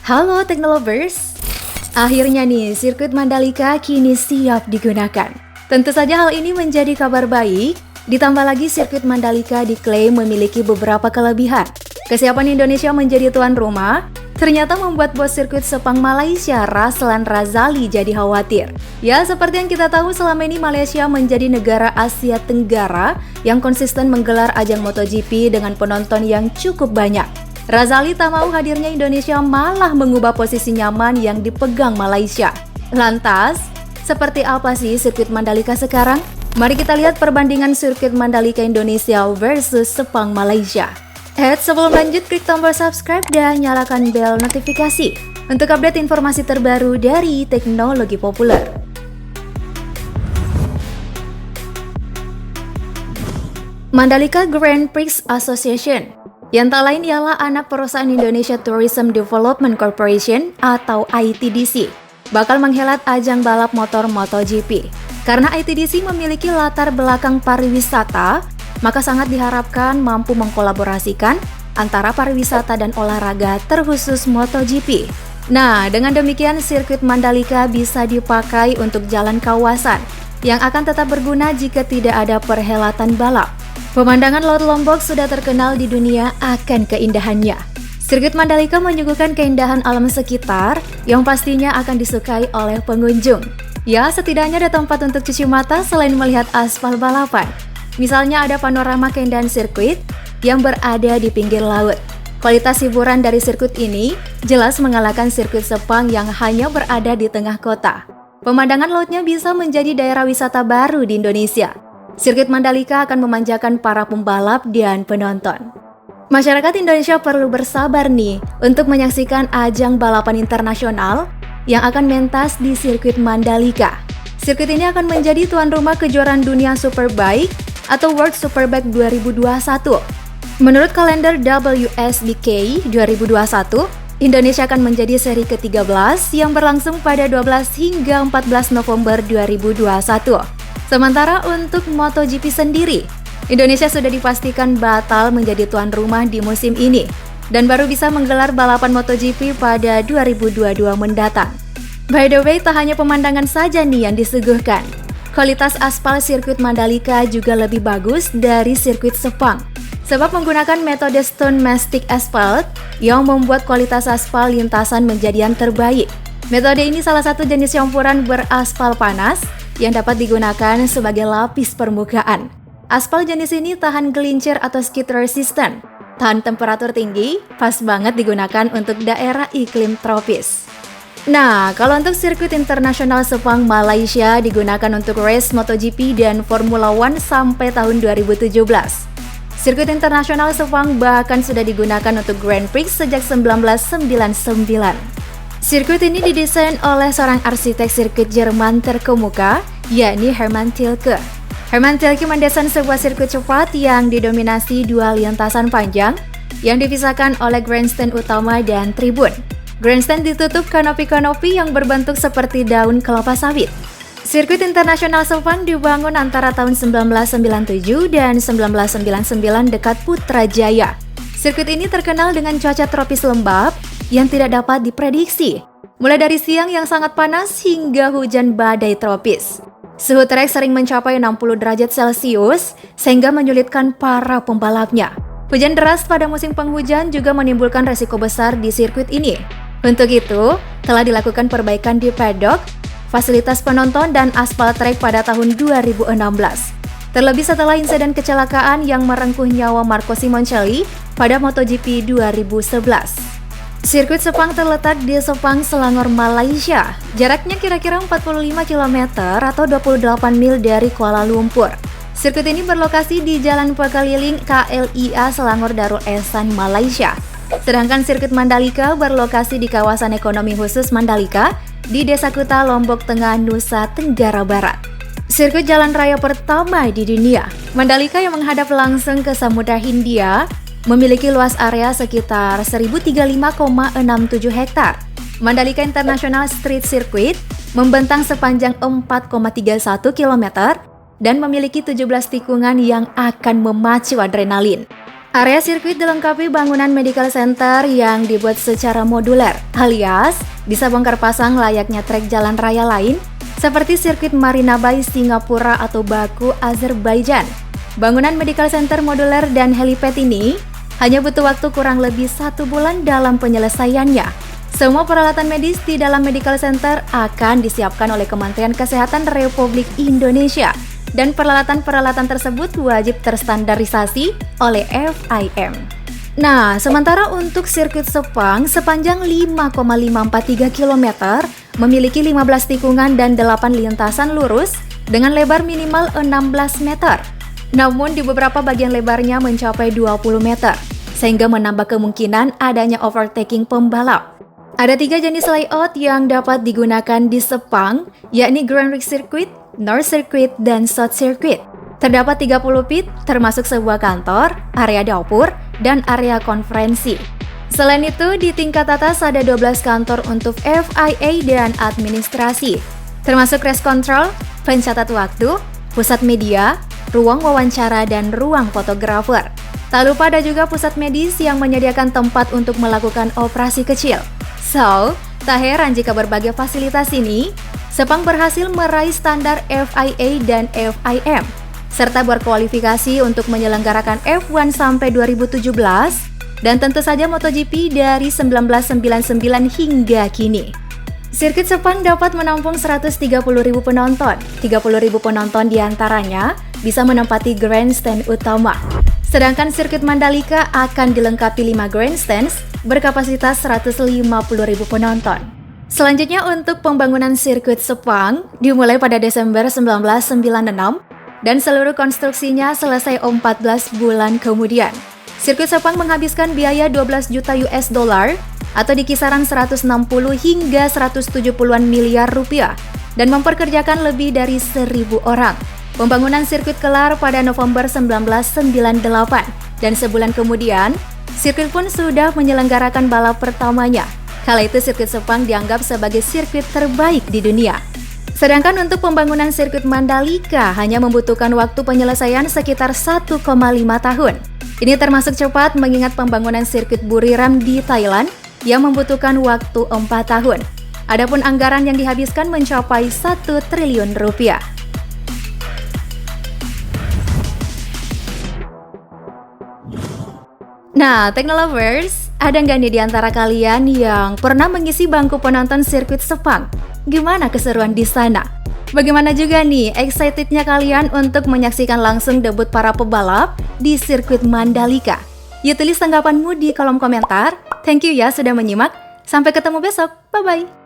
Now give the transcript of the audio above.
Halo Teknolovers, akhirnya nih sirkuit Mandalika kini siap digunakan. Tentu saja hal ini menjadi kabar baik, ditambah lagi sirkuit Mandalika diklaim memiliki beberapa kelebihan. Kesiapan Indonesia menjadi tuan rumah ternyata membuat bos sirkuit Sepang Malaysia Raslan Razali jadi khawatir. Ya, seperti yang kita tahu selama ini Malaysia menjadi negara Asia Tenggara yang konsisten menggelar ajang MotoGP dengan penonton yang cukup banyak. Razali tak mau hadirnya Indonesia malah mengubah posisi nyaman yang dipegang Malaysia. Lantas, seperti apa sih sirkuit Mandalika sekarang? Mari kita lihat perbandingan sirkuit Mandalika Indonesia versus Sepang Malaysia. Sebelum lanjut, klik tombol subscribe dan nyalakan bel notifikasi untuk update informasi terbaru dari teknologi populer. Mandalika Grand Prix Association, yang tak lain ialah anak perusahaan Indonesia Tourism Development Corporation atau ITDC, bakal menghelat ajang balap motor MotoGP. Karena ITDC memiliki latar belakang pariwisata, maka sangat diharapkan mampu mengkolaborasikan antara pariwisata dan olahraga terkhusus MotoGP. Nah, dengan demikian sirkuit Mandalika bisa dipakai untuk jalan kawasan yang akan tetap berguna jika tidak ada perhelatan balap. Pemandangan Laut Lombok sudah terkenal di dunia akan keindahannya. Sirkuit Mandalika menyuguhkan keindahan alam sekitar yang pastinya akan disukai oleh pengunjung. Ya, setidaknya ada tempat untuk cuci mata selain melihat aspal balapan. Misalnya ada panorama keindahan sirkuit yang berada di pinggir laut. Kualitas hiburan dari sirkuit ini jelas mengalahkan sirkuit Sepang yang hanya berada di tengah kota. Pemandangan lautnya bisa menjadi daerah wisata baru di Indonesia. Sirkuit Mandalika akan memanjakan para pembalap dan penonton. Masyarakat Indonesia perlu bersabar nih untuk menyaksikan ajang balapan internasional yang akan mentas di sirkuit Mandalika. Sirkuit ini akan menjadi tuan rumah kejuaraan dunia Superbike atau World Superbike 2021. Menurut kalender WSBK 2021, Indonesia akan menjadi seri ke-13 yang berlangsung pada 12 hingga 14 November 2021. Sementara untuk MotoGP sendiri, Indonesia sudah dipastikan batal menjadi tuan rumah di musim ini dan baru bisa menggelar balapan MotoGP pada 2022 mendatang. By the way, tak hanya pemandangan saja nih yang disuguhkan. Kualitas aspal sirkuit Mandalika juga lebih bagus dari sirkuit Sepang, sebab menggunakan metode Stone Mastic Asphalt yang membuat kualitas aspal lintasan menjadi yang terbaik. Metode ini salah satu jenis campuran beraspal panas yang dapat digunakan sebagai lapis permukaan. Aspal jenis ini tahan gelincir atau skid resistant, tahan temperatur tinggi, pas banget digunakan untuk daerah iklim tropis. Nah, kalau untuk sirkuit internasional Sepang Malaysia digunakan untuk race MotoGP dan Formula One sampai tahun 2017. Sirkuit internasional Sepang bahkan sudah digunakan untuk Grand Prix sejak 1999. Sirkuit ini didesain oleh seorang arsitek sirkuit Jerman terkemuka, yakni Hermann Tilke. Hermann Tilke mendesain sebuah sirkuit cepat yang didominasi dua lintasan panjang yang dipisahkan oleh grandstand utama dan tribun. Grandstand ditutup kanopi-kanopi yang berbentuk seperti daun kelapa sawit. Sirkuit internasional Sepang dibangun antara tahun 1997 dan 1999 dekat Putrajaya. Sirkuit ini terkenal dengan cuaca tropis lembab yang tidak dapat diprediksi, mulai dari siang yang sangat panas hingga hujan badai tropis. Suhu trek sering mencapai 60 derajat Celcius sehingga menyulitkan para pembalapnya. Hujan deras pada musim penghujan juga menimbulkan resiko besar di sirkuit ini. Untuk itu, telah dilakukan perbaikan di paddock, fasilitas penonton dan aspal trek pada tahun 2016. Terlebih setelah insiden kecelakaan yang merengkuh nyawa Marco Simoncelli pada MotoGP 2011. Sirkuit Sepang terletak di Sepang, Selangor, Malaysia. Jaraknya kira-kira 45 km atau 28 mil dari Kuala Lumpur. Sirkuit ini berlokasi di Jalan Pekeliling KLIA Selangor Darul Ehsan, Malaysia. Sedangkan sirkuit Mandalika berlokasi di kawasan ekonomi khusus Mandalika di Desa Kuta, Lombok Tengah, Nusa Tenggara Barat. Sirkuit jalan raya pertama di dunia, Mandalika yang menghadap langsung ke Samudra Hindia memiliki luas area sekitar 1035,67 hektar. Mandalika International Street Circuit membentang sepanjang 4,31 km dan memiliki 17 tikungan yang akan memacu adrenalin. Area sirkuit dilengkapi bangunan medical center yang dibuat secara modular, alias bisa bongkar pasang layaknya trek jalan raya lain seperti sirkuit Marina Bay Singapura atau Baku, Azerbaijan. Bangunan medical center modular dan helipad ini hanya butuh waktu kurang lebih 1 bulan dalam penyelesaiannya. Semua peralatan medis di dalam medical center akan disiapkan oleh Kementerian Kesehatan Republik Indonesia. Dan peralatan-peralatan tersebut wajib terstandarisasi oleh FIM. Nah, sementara untuk sirkuit Sepang sepanjang 5,543 km, memiliki 15 tikungan dan 8 lintasan lurus dengan lebar minimal 16 meter. Namun di beberapa bagian lebarnya mencapai 20 meter, sehingga menambah kemungkinan adanya overtaking pembalap. Ada 3 jenis layout yang dapat digunakan di Sepang, yakni Grand Prix Circuit, North Circuit, dan South Circuit. Terdapat 30 pit, termasuk sebuah kantor, area dapur, dan area konferensi. Selain itu, di tingkat atas ada 12 kantor untuk FIA dan administrasi, termasuk race control, pencatat waktu, pusat media, ruang wawancara, dan ruang fotografer. Tak lupa ada juga pusat medis yang menyediakan tempat untuk melakukan operasi kecil. So, tak heran jika berbagai fasilitas ini Sepang berhasil meraih standar FIA dan FIM, serta berkualifikasi untuk menyelenggarakan F1 sampai 2017, dan tentu saja MotoGP dari 1999 hingga kini. Sirkuit Sepang dapat menampung 130.000 penonton, 30.000 penonton diantaranya bisa menempati grandstand utama. Sedangkan sirkuit Mandalika akan dilengkapi 5 grandstands berkapasitas 150.000 penonton. Selanjutnya untuk pembangunan sirkuit Sepang dimulai pada Desember 1996 dan seluruh konstruksinya selesai 14 bulan kemudian. Sirkuit Sepang menghabiskan biaya 12 juta US dollar atau di kisaran 160 hingga 170-an miliar rupiah dan memperkerjakan lebih dari 1.000 orang. Pembangunan sirkuit kelar pada November 1998 dan sebulan kemudian sirkuit pun sudah menyelenggarakan balap pertamanya. Kala itu sirkuit Sepang dianggap sebagai sirkuit terbaik di dunia. Sedangkan untuk pembangunan sirkuit Mandalika hanya membutuhkan waktu penyelesaian sekitar 1,5 tahun. Ini termasuk cepat mengingat pembangunan sirkuit Buriram di Thailand yang membutuhkan waktu 4 tahun. Adapun anggaran yang dihabiskan mencapai 1 triliun rupiah. Nah, Teknolovers, ada nggak nih di antara kalian yang pernah mengisi bangku penonton sirkuit Sepang? Gimana keseruan di sana? Bagaimana juga nih excitednya kalian untuk menyaksikan langsung debut para pebalap di sirkuit Mandalika? Yuk tulis tanggapanmu di kolom komentar. Thank you ya sudah menyimak. Sampai ketemu besok. Bye-bye.